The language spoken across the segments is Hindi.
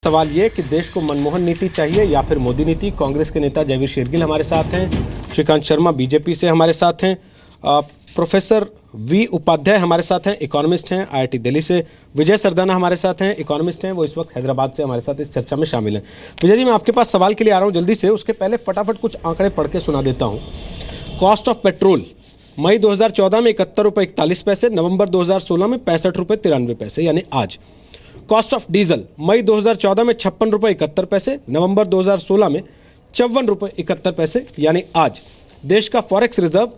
सवाल ये कि देश को मनमोहन नीति चाहिए या फिर मोदी नीति। कांग्रेस के नेता जयवीर शेरगिल हमारे साथ हैं, श्रीकांत शर्मा बीजेपी से हमारे साथ हैं, प्रोफेसर वी उपाध्याय हमारे साथ हैं, इकोनॉमिस्ट हैं आईआईटी दिल्ली से, विजय सरदाना हमारे साथ हैं, इकोनॉमिस्ट हैं, वो इस वक्त हैदराबाद से हमारे साथ इस चर्चा में शामिल हैं। विजय जी, मैं आपके पास सवाल के लिए आ रहा हूँ जल्दी से, उसके पहले फटाफट कुछ आंकड़े पढ़ के सुना देता हूँ। कॉस्ट ऑफ पेट्रोल मई 2014 में 71 रुपये 41 पैसे, नवंबर 2016 में 65 रुपये 93 पैसे यानी आज। कॉस्ट ऑफ डीजल मई 2014 में 56 रुपये 71 पैसे, नवंबर 2016 में 54 रुपये 71 पैसे यानी आज। देश का फॉरेक्स रिजर्व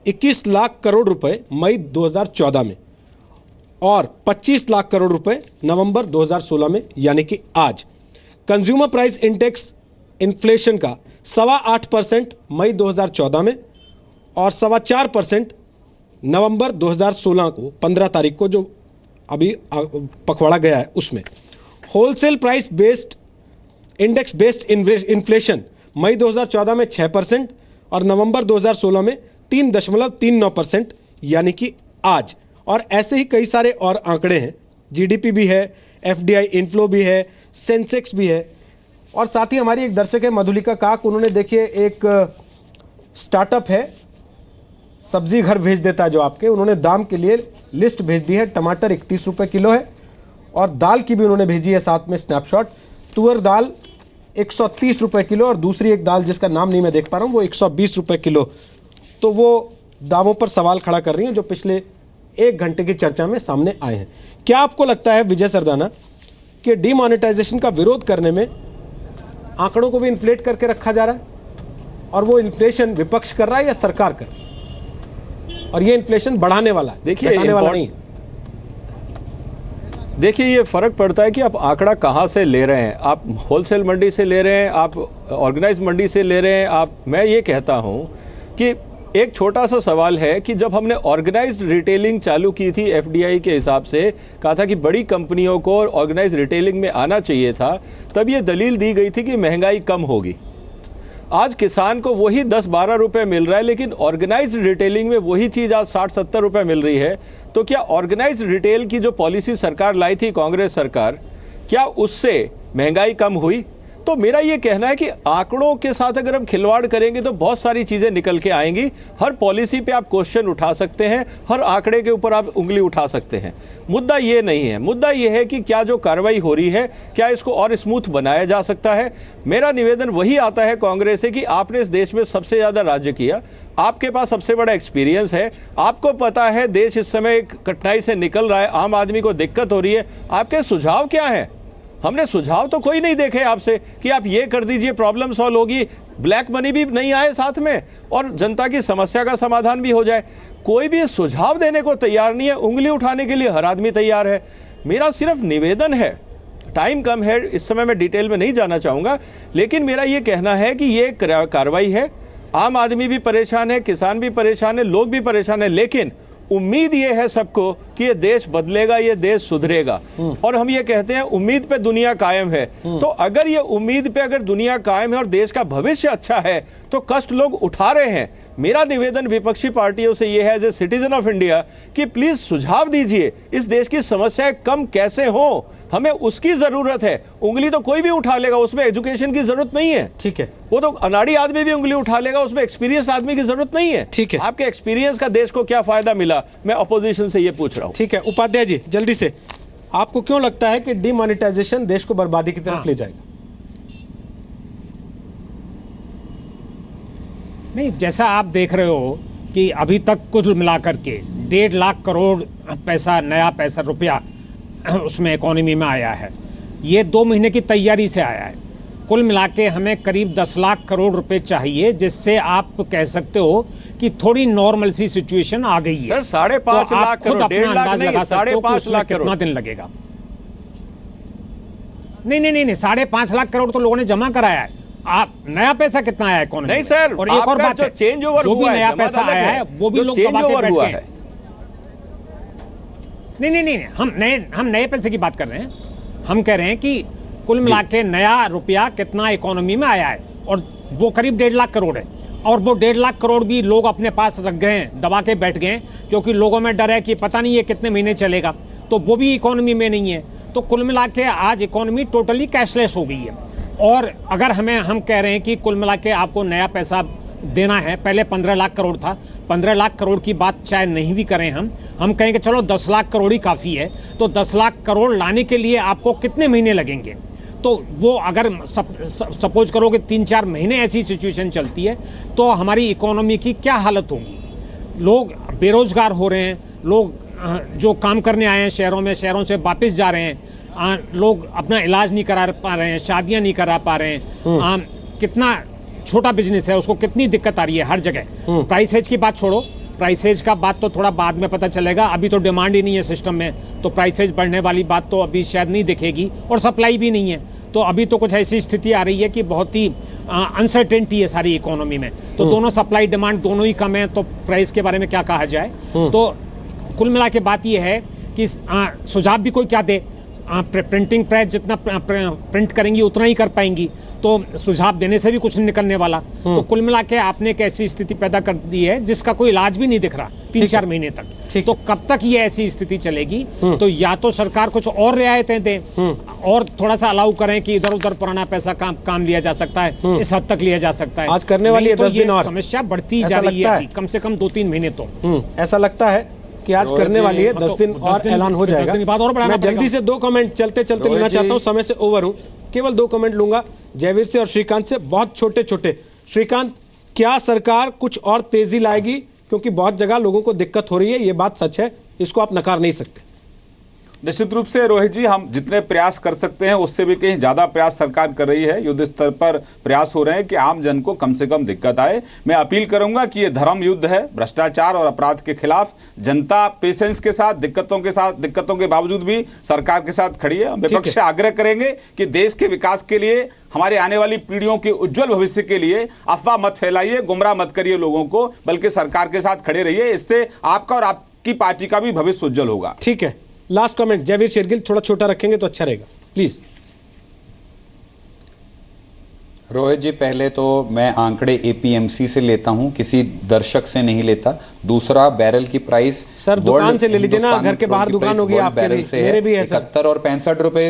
21 लाख करोड़ रुपए मई 2014 में और 25 लाख करोड़ रुपए नवंबर 2016 में यानी कि आज। कंज्यूमर प्राइस इंडेक्स इन्फ्लेशन का 8.25% मई 2014 में और 4.25% नवंबर 2016 को 15 तारीख को जो अभी पखवाड़ा गया है उसमें। Wholesale price based index based inflation मई 2014 में 6% और नवंबर 2016 में 3.39% यानी कि आज। और ऐसे ही कई सारे और आंकड़े हैं, जीडीपी भी है, एफडीआई इनफ्लो भी है, सेंसेक्स भी है। और साथ ही हमारी एक दर्शक है मधुलिका काक, उन्होंने देखिए एक स्टार्टअप है सब्जी घर भेज देता है जो आपके, उन्होंने दाम के लिए लिस्ट भेज दी है। टमाटर 31 रुपये किलो है और दाल की भी उन्होंने भेजी है साथ में स्नैपशॉट। तुअर दाल 130 रुपये किलो और दूसरी एक दाल जिसका नाम नहीं मैं देख पा रहा हूँ वो 120 रुपये किलो। तो वो दामों पर सवाल खड़ा कर रही हैं जो पिछले 1 घंटे की चर्चा में सामने आए हैं। क्या आपको लगता है विजय सरदाना कि डीमोनेटाइजेशन का विरोध करने में आंकड़ों को भी इन्फ्लेट करके रखा जा रहा है और वो इन्फ्लेशन विपक्ष कर रहा है या सरकार कर रही है? और ये इन्फ्लेशन बढ़ाने वाला है, देखिए घटाने वाला नहीं है। देखिए ये फ़र्क पड़ता है कि आप आंकड़ा कहाँ से ले रहे हैं। आप होलसेल मंडी से ले रहे हैं, आप ऑर्गेनाइज मंडी से ले रहे हैं। मैं ये कहता हूँ कि एक छोटा सा सवाल है कि जब हमने ऑर्गेनाइज्ड रिटेलिंग चालू की थी एफडीआई के हिसाब से, कहा था कि बड़ी कंपनियों को ऑर्गेनाइज्ड रिटेलिंग में आना चाहिए था, तब ये दलील दी गई थी कि महंगाई कम होगी। आज किसान को वही 10-12 रुपए मिल रहा है, लेकिन ऑर्गेनाइज्ड रिटेलिंग में वही चीज़ आज 60-70 रुपए मिल रही है। तो क्या ऑर्गेनाइज्ड रिटेल की जो पॉलिसी सरकार लाई थी कांग्रेस सरकार, क्या उससे महंगाई कम हुई? तो मेरा ये कहना है कि आंकड़ों के साथ अगर हम खिलवाड़ करेंगे तो बहुत सारी चीज़ें निकल के आएंगी। हर पॉलिसी पे आप क्वेश्चन उठा सकते हैं, हर आंकड़े के ऊपर आप उंगली उठा सकते हैं। मुद्दा ये नहीं है, मुद्दा ये है कि क्या जो कार्रवाई हो रही है क्या इसको और स्मूथ बनाया जा सकता है। मेरा निवेदन वही आता है कांग्रेस से कि आपने इस देश में सबसे ज़्यादा राज्य किया, आपके पास सबसे बड़ा एक्सपीरियंस है, आपको पता है देश इस समय एक कठिनाई से निकल रहा है, आम आदमी को दिक्कत हो रही है। आपके सुझाव क्या हैं? हमने सुझाव तो कोई नहीं देखे आपसे कि आप ये कर दीजिए प्रॉब्लम सॉल्व होगी, ब्लैक मनी भी नहीं आए साथ में और जनता की समस्या का समाधान भी हो जाए। कोई भी सुझाव देने को तैयार नहीं है, उंगली उठाने के लिए हर आदमी तैयार है। मेरा सिर्फ निवेदन है, टाइम कम है, इस समय मैं डिटेल में नहीं जाना चाहूँगा, लेकिन मेरा ये कहना है कि ये कार्रवाई है, आम आदमी भी परेशान है, किसान भी परेशान है, लोग भी परेशान है, लेकिन उम्मीद ये है सबको कि ये देश बदलेगा, ये देश सुधरेगा। और हम ये कहते हैं उम्मीद पे दुनिया कायम है। तो अगर ये उम्मीद पे अगर दुनिया कायम है और देश का भविष्य अच्छा है तो कष्ट लोग उठा रहे हैं। मेरा निवेदन विपक्षी पार्टियों से ये है as a citizen of India कि प्लीज सुझाव दीजिए, इस देश की समस्याएं कम कैसे हो, हमें उसकी जरूरत है। उंगली तो कोई भी उठा लेगा, उसमें एजुकेशन की जरूरत नहीं है। ठीक है, वो तो अनाड़ी आदमी भी उंगली उठा लेगा, उसमें एक्सपीरियंस आदमी की जरूरत नहीं है। ठीक है, आपके एक्सपीरियंस का देश को क्या फायदा मिला, मैं अपोजिशन से ये पूछ रहा हूं। ठीक है, उपाध्याय जी जल्दी से, आपको क्यों लगता है कि डीमोनेटाइजेशन देश को बर्बादी की तरफ ले जाएगा? नहीं, जैसा आप देख रहे हो कि अभी तक कुल मिलाकर के 1.5 लाख करोड़ पैसा, नया पैसा, रुपया उसमें इकोनॉमी में आया है। ये 2 महीने की तैयारी से आया है। कुल मिला के हमें करीब 10 लाख करोड़ रुपए चाहिए, जिससे आप कह सकते हो कि थोड़ी नॉर्मल सी सिचुएशन आ गई है। सर 5.5 लाख करोड़, 1.5 लाख नहीं, 5.5 लाख करोड़ कितना दिन लगेगा? नहीं, 5.5 लाख करोड़ तो लोगों ने जमा कराया है। आप नया पैसा कितना आया इकोनॉमी? नहीं सर, और एक और बात है, चेंज ओवर जो भी नया पैसा आया है वो भी लोग दबा के बैठ गए। नहीं, हम नए पैसे की बात कर रहे हैं। हम कह रहे हैं कि कुल मिला के नया रुपया कितना इकोनॉमी में आया है और वो करीब 1.5 लाख करोड़ है। और वो 1.5 लाख करोड़ भी लोग अपने पास रख गए हैं, दबा के बैठ गए हैं, क्योंकि लोगों में डर है कि पता नहीं ये कितने महीने चलेगा, तो वो भी इकोनॉमी में नहीं है। तो कुल मिला के आज इकोनॉमी टोटली कैशलेस हो गई है। और अगर हम कह रहे हैं कि कुल मिला के आपको नया पैसा देना है, पहले 15 लाख करोड़ था, 15 लाख करोड़ की बात चाहे नहीं भी करें हम कहें कि चलो 10 लाख करोड़ ही काफ़ी है, तो 10 लाख करोड़ लाने के लिए आपको कितने महीने लगेंगे? तो वो अगर सपोज करो कि 3-4 महीने ऐसी सिचुएशन चलती है तो हमारी इकोनॉमी की क्या हालत होगी? लोग बेरोजगार हो रहे हैं, लोग जो काम करने आए हैं शहरों में, शहरों से वापस जा रहे हैं, लोग अपना इलाज नहीं करा पा रहे हैं, शादियां नहीं करा पा रहे हैं, कितना छोटा बिजनेस है उसको कितनी दिक्कत आ रही है हर जगह। प्राइस हेज की बात छोड़ो, प्राइस हेज का बात तो थोड़ा बाद में पता चलेगा, अभी तो डिमांड ही नहीं है सिस्टम में, तो प्राइस हेज बढ़ने वाली बात तो अभी शायद नहीं दिखेगी, और सप्लाई भी नहीं है। तो अभी तो कुछ ऐसी स्थिति आ रही है कि बहुत ही अनसर्टेनिटी है सारी इकोनॉमी में, तो दोनों सप्लाई डिमांड दोनों ही कम है, तो प्राइस के बारे में क्या कहा जाए। तो कुल मिला के बात यह है कि सुझाव भी कोई क्या दे, प्रिंटिंग प्रेस जितना प्रिंट करेंगी उतना ही कर पाएंगी, तो सुझाव देने से भी कुछ नहीं निकलने वाला। तो कुल मिला के आपने एक ऐसी स्थिति पैदा कर दी है जिसका कोई इलाज भी नहीं दिख रहा 3-4 महीने तक। तो कब तक ये ऐसी स्थिति चलेगी? तो या तो सरकार कुछ और रियायतें दे और थोड़ा सा अलाउ करें कि इधर उधर पुराना पैसा काम लिया जा सकता है, इस हद तक लिया जा सकता है। आज करने वाली है 10 दिन और समस्या बढ़ती जा रही है, कम से कम 2-3 महीने तो ऐसा लगता है कि आज करने वाली है। 10 दिन और ऐलान हो जाएगा। मैं जल्दी से 2 कमेंट चलते लेना चाहता हूं, समय से ओवर हूं, केवल 2 कमेंट लूंगा जयवीर से और श्रीकांत से, बहुत छोटे। श्रीकांत, क्या सरकार कुछ और तेजी लाएगी? क्योंकि बहुत जगह लोगों को दिक्कत हो रही है, ये बात सच है, इसको आप नकार नहीं सकते। निश्चित रूप से रोहित जी, हम जितने प्रयास कर सकते हैं उससे भी कहीं ज्यादा प्रयास सरकार कर रही है। युद्ध स्तर पर प्रयास हो रहे हैं कि आम जन को कम से कम दिक्कत आए। मैं अपील करूंगा कि ये धर्म युद्ध है, भ्रष्टाचार और अपराध के खिलाफ जनता पेशेंस के साथ, दिक्कतों के बावजूद भी सरकार के साथ खड़ी है। विपक्ष से आग्रह करेंगे कि देश के विकास के लिए, हमारे आने वाली पीढ़ियों के उज्जवल भविष्य के लिए अफवाह मत फैलाइए, गुमराह मत करिए लोगों को, बल्कि सरकार के साथ खड़े रहिए। इससे आपका और आपकी पार्टी का भी भविष्य उज्जवल होगा। ठीक है, लास्ट कमेंट जयवीर शेरगिल, थोड़ा छोटा रखेंगे तो अच्छा रहेगा, प्लीज। रोहित जी, पहले तो मैं आंकड़े एपीएमसी से लेता हूं, किसी दर्शक से नहीं लेता। दूसरा, बैरल की प्राइस सर दुकान से ले लीजिए ना, घर के बाहर दुकान होगी आपके भी, मेरे भी है सर, 71 और 65 रुपए।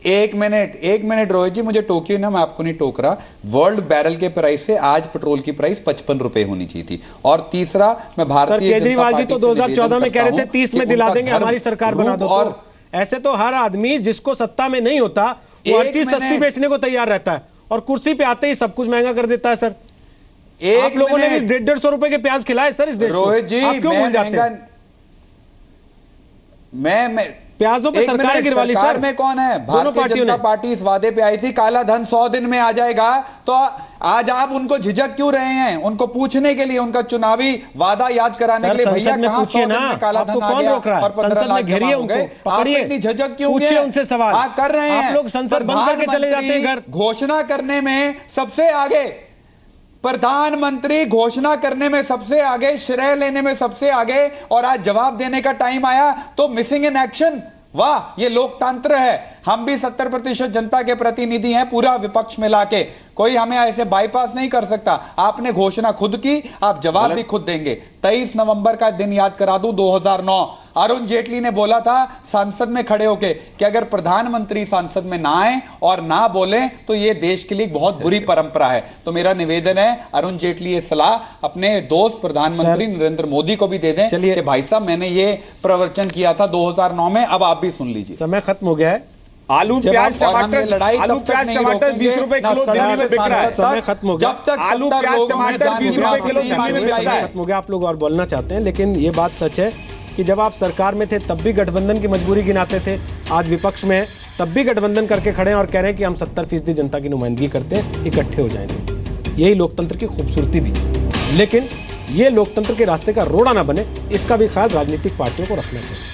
एक मिनट रोहित जी, मुझे टोकिए ना, मैं आपको नहीं टोक रहा। वर्ल्ड बैरल के प्राइस से आज पेट्रोल की प्राइस 55 रुपए होनी चाहिए थी। और तीसरा, मैं भारतीय केजरीवाल जी तो 2014 में कह रहे थे 30 में दिला देंगे, हमारी सरकार बना दो। और ऐसे तो हर आदमी जिसको सत्ता में नहीं होता वो हर चीज सस्ती बेचने को तैयार रहता है, और कुर्सी पे आते ही सब कुछ महंगा कर देता है। सर आप लोगों ने भी 150 रुपए के प्याज खिलाए सर इस देश को, रोहित जी, आप क्यों भूल जाते हैं? मैं प्याजों पे सरकार गिरवाली सर में कौन है? भारतीय जनता पार्टी इस वादे पे आई थी काला धन 100 दिन में आ जाएगा, तो आज आप उनको झिझक क्यों रहे हैं? उनको पूछने के लिए, उनका चुनावी वादा याद कराने के लिए, भैया कहां 100 दिन में काला धन आ गया और 15 लाख जमा हो गए? आप इतनी झिझक क्यों पूछिए उनसे सवाल। कर रहे हैं आप लोग संसद बंद करके चले जाते हैं घर। घोषणा करने में सबसे आगे, प्रधानमंत्री घोषणा करने में सबसे आगे, श्रेय लेने में सबसे आगे, और आज जवाब देने का टाइम आया तो मिसिंग इन एक्शन। वाह, ये लोकतंत्र है। हम भी 70% जनता के प्रतिनिधि हैं, पूरा विपक्ष मिला के, कोई हमें ऐसे बाईपास नहीं कर सकता। आपने घोषणा खुद की, आप जवाब भी खुद देंगे। 23 नवंबर का दिन याद करा दूं, 2009, अरुण जेटली ने बोला था संसद में खड़े होके कि अगर प्रधानमंत्री संसद में ना आए और ना बोले तो ये देश के लिए बहुत बुरी परंपरा है। तो मेरा निवेदन है, अरुण जेटली ये सलाह अपने दोस्त प्रधानमंत्री नरेंद्र मोदी को भी दे दें कि भाई साहब, मैंने ये प्रवचन किया था 2009 में, अब आप भी सुन लीजिए। समय खत्म हो गया है। आलू प्याज टमाटर 20 रुपए किलो दिल्ली में बिक रहा है। समय खत्म हो गया। जब तक आलू प्याज टमाटर 20 रुपए किलो दिल्ली में बिकता है। खत्म हो गया। आप लोग और बोलना चाहते हैं, लेकिन ये बात सच है कि जब आप सरकार में थे तब भी गठबंधन की मजबूरी गिनाते थे, आज विपक्ष में तब भी गठबंधन करके खड़े हैं और कह रहे हैं कि हम 70% जनता की नुमाइंदगी करते हैं, इकट्ठे हो जाएंगे। यही लोकतंत्र की खूबसूरती भी, लेकिन ये लोकतंत्र के रास्ते का रोड़ा ना बने, इसका भी ख्याल राजनीतिक पार्टियों को रखना चाहिए।